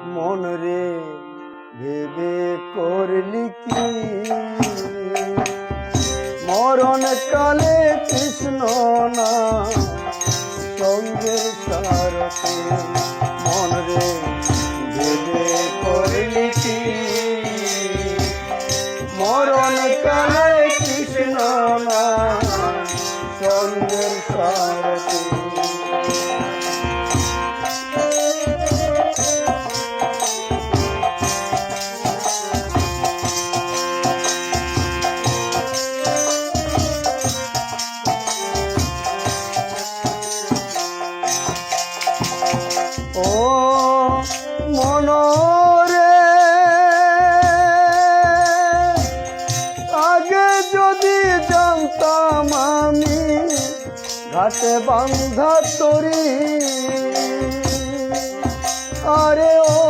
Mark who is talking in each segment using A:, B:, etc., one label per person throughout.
A: মন রে ভেবে করলি কি মরণ কালে কৃষ্ণ না সঙ্গের সারথি মন রে ভেবে করলি কি মরণ কালে কৃষ্ণ না সঙ্গের সারথি ও মনরে আগে যদি জানতাম আমি ঘাটে বান্ধা তরি আরে ও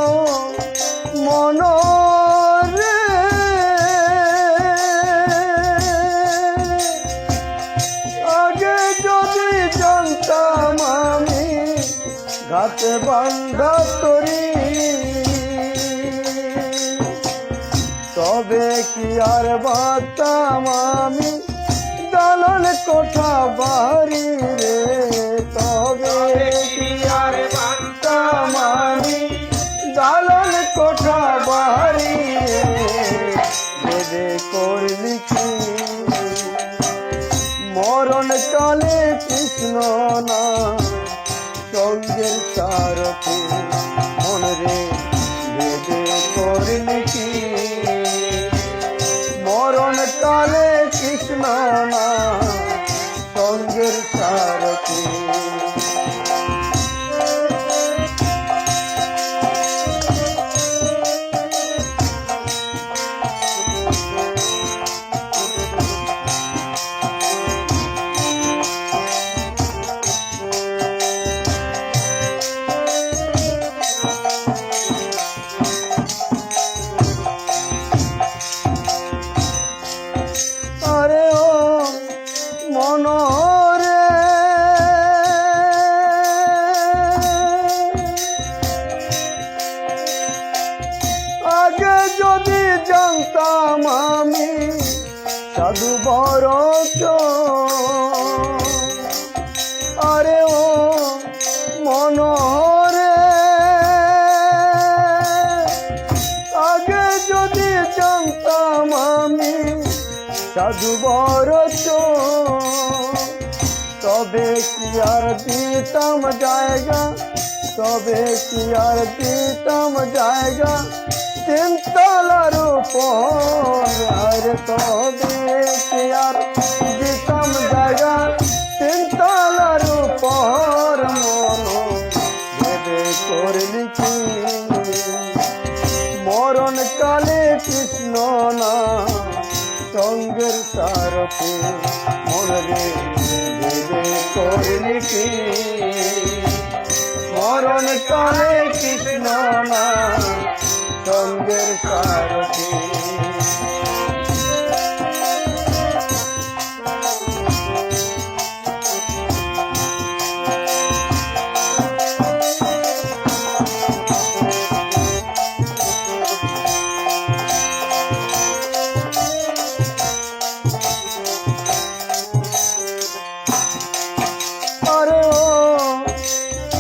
A: মনরে আগে যদি জানতাম আমি ঘাটে বান্ধা তরি তবে কি আর বাতাম আমি দালান কোঠা বাড়ি রে তবে কি আর বাতাম আমি দালান কোঠা বাড়ি রে করলি কি মরণ কালে কৃষ্ণ না সঙ্গের সারথি মন রে ভেবে করলি কি মরণ কালে কৃষ্ণ না সঙ্গের সারথি আরে ও মনরে আগে যদি জানতাম আমি সাধু বড় আরে ও মনরে আগে যদি জানতাম আমি সাধু বড় তবে কি আর দিতাম জায়গা তবে কি আর দিতাম জায়গা তিনতলার উপর আর তবে কি আর দিতাম জায়গা তিনতলার উপর মন ভেবে করলি কি মরণ কালে কৃষ্ণ না সঙ্গের সারথি মন রে ভেবে করলি কি মরণ কালে কৃষ্ণ না সঙ্গের সারথি আরে ও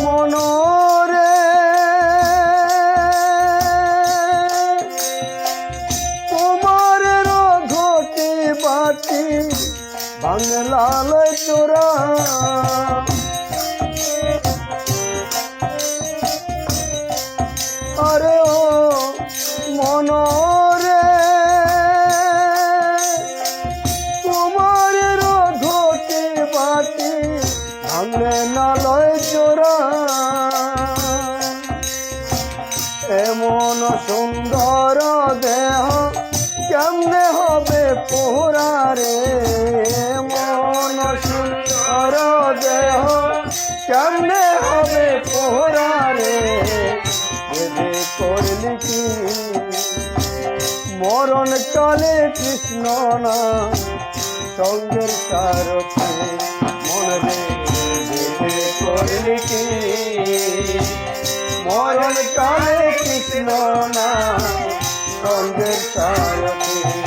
A: মনরে তোমার ঘটি বাটি বাংলাল চোরা আরে ও মনরে তোমার ঘটি বাটি ভাঙলে নালয় চোরা এমন সুন্দর দেহ কেমনে হবে পোহরা রে এমন সুন্দর দেহ কেমনে হবে পোহরা রে ভেবে করলি কি মরণ কালে কৃষ্ণ না সঙ্গের সারথি মন রে ভেবে করলি কি মরণ কালে কৃষ্ণ না সঙ্গের সারথি